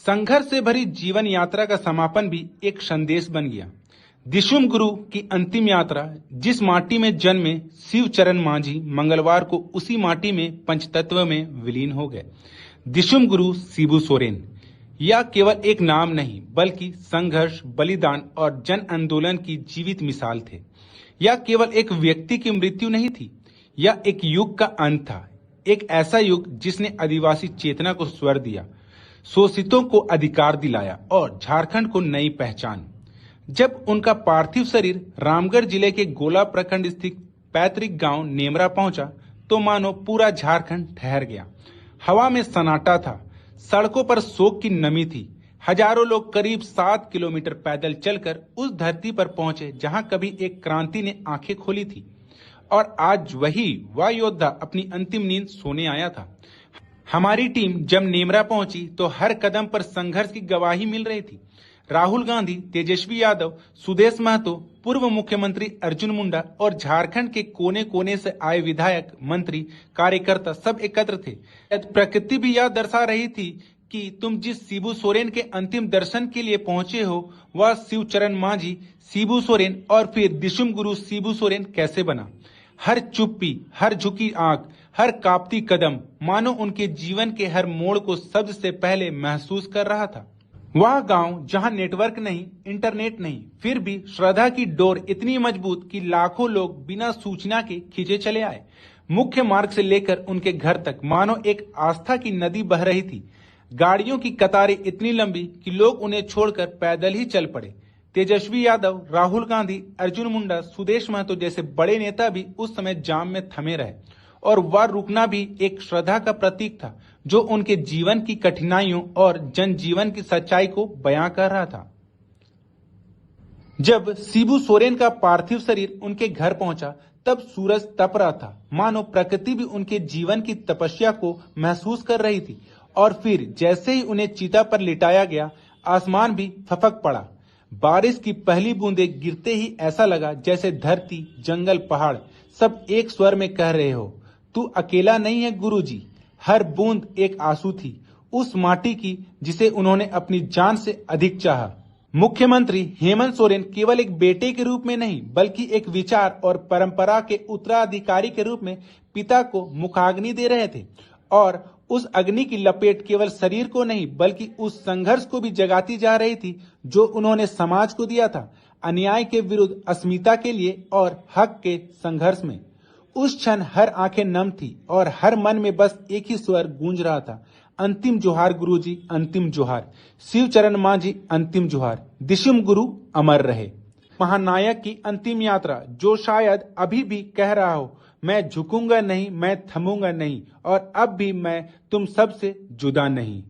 संघर्ष से भरी जीवन यात्रा का समापन भी एक संदेश बन गया। दिशुम गुरु की अंतिम यात्रा, जिस माटी में जन्मे शिवचरण मांझी, मंगलवार को उसी माटी में पंचतत्व में विलीन हो गए। दिशुम गुरु शिबू सोरेन यह केवल एक नाम नहीं, बल्कि संघर्ष, बलिदान और जन आंदोलन की जीवित मिसाल थे। यह केवल एक व्यक्ति की मृत्यु नहीं थी, यह एक युग का अंत था। एक ऐसा युग जिसने आदिवासी चेतना को स्वर दिया, शोषितों को अधिकार दिलाया और झारखंड को नई पहचान। जब उनका पार्थिव शरीर रामगढ़ जिले के गोला प्रखंड स्थित पैतृक गांव नेमरा पहुंचा, तो मानो पूरा झारखंड ठहर गया। हवा में सन्नाटा था, सड़कों पर शोक की नमी थी। हजारों लोग करीब 7 किलोमीटर पैदल चलकर उस धरती पर पहुंचे जहां कभी एक क्रांति ने आंखें खोली थी, और आज वह योद्धा अपनी अंतिम नींद सोने आया था। हमारी टीम जब नेमरा पहुंची तो हर कदम पर संघर्ष की गवाही मिल रही थी। राहुल गांधी, तेजस्वी यादव, सुदेश महतो, पूर्व मुख्यमंत्री अर्जुन मुंडा और झारखंड के कोने कोने से आए विधायक, मंत्री, कार्यकर्ता सब एकत्र थे। प्रकृति भी यह दर्शा रही थी कि तुम जिस शिबू सोरेन के अंतिम दर्शन के लिए पहुंचे हो, वह शिवचरण मांझी शिबू सोरेन और फिर दिशुम गुरु शिबू सोरेन कैसे बना। हर चुप्पी, हर झुकी आंख, हर कांपती कदम मानो उनके जीवन के हर मोड़ को सबसे पहले महसूस कर रहा था। वह गांव जहां नेटवर्क नहीं, इंटरनेट नहीं, फिर भी श्रद्धा की डोर इतनी मजबूत कि लाखों लोग बिना सूचना के खींचे चले आए। मुख्य मार्ग से लेकर उनके घर तक मानो एक आस्था की नदी बह रही थी। गाड़ियों की कतारें इतनी लंबी कि लोग उन्हें छोड़कर पैदल ही चल पड़े। तेजस्वी यादव, राहुल गांधी, अर्जुन मुंडा, सुदेश महतो जैसे बड़े नेता भी उस समय जाम में थमे रहे, और वह रुकना भी एक श्रद्धा का प्रतीक था जो उनके जीवन की कठिनाइयों और जनजीवन की सच्चाई को बयां कर रहा था। जब शिबू सोरेन का पार्थिव शरीर उनके घर पहुंचा, तब सूरज तप रहा था, मानो प्रकृति भी उनके जीवन की तपस्या को महसूस कर रही थी। और फिर जैसे ही उन्हें चिता पर लिटाया गया, आसमान भी फपक पड़ा। बारिश की पहली बूंदें गिरते ही ऐसा लगा जैसे धरती, जंगल, पहाड़ सब एक स्वर में कह रहे हो, तू अकेला नहीं है गुरुजी। हर बूंद एक आंसू थी, उस माटी की जिसे उन्होंने अपनी जान से अधिक चाहा। मुख्यमंत्री हेमंत सोरेन केवल एक बेटे के रूप में नहीं, बल्कि एक विचार और परंपरा के उत्तराधिकारी के रूप में पिता को मुखाग्नि दे रहे थे। और उस अग्नि की लपेट केवल शरीर को नहीं, बल्कि उस संघर्ष को भी जगाती जा रही थी जो उन्होंने समाज को दिया था, अन्याय के विरुद्ध, अस्मिता के लिए और हक के संघर्ष में। उस क्षण हर आंखें नम थी और हर मन में बस एक ही स्वर गूंज रहा था, अंतिम जोहार गुरुजी, अंतिम जोहार। शिवचरण मांझी, अंतिम जोहार। दिशुम गुरु अमर रहे। महानायक की अंतिम यात्रा, जो शायद अभी भी कह रहा हो, मैं झुकूंगा नहीं, मैं थमूंगा नहीं, और अब भी मैं तुम सबसे जुदा नहीं।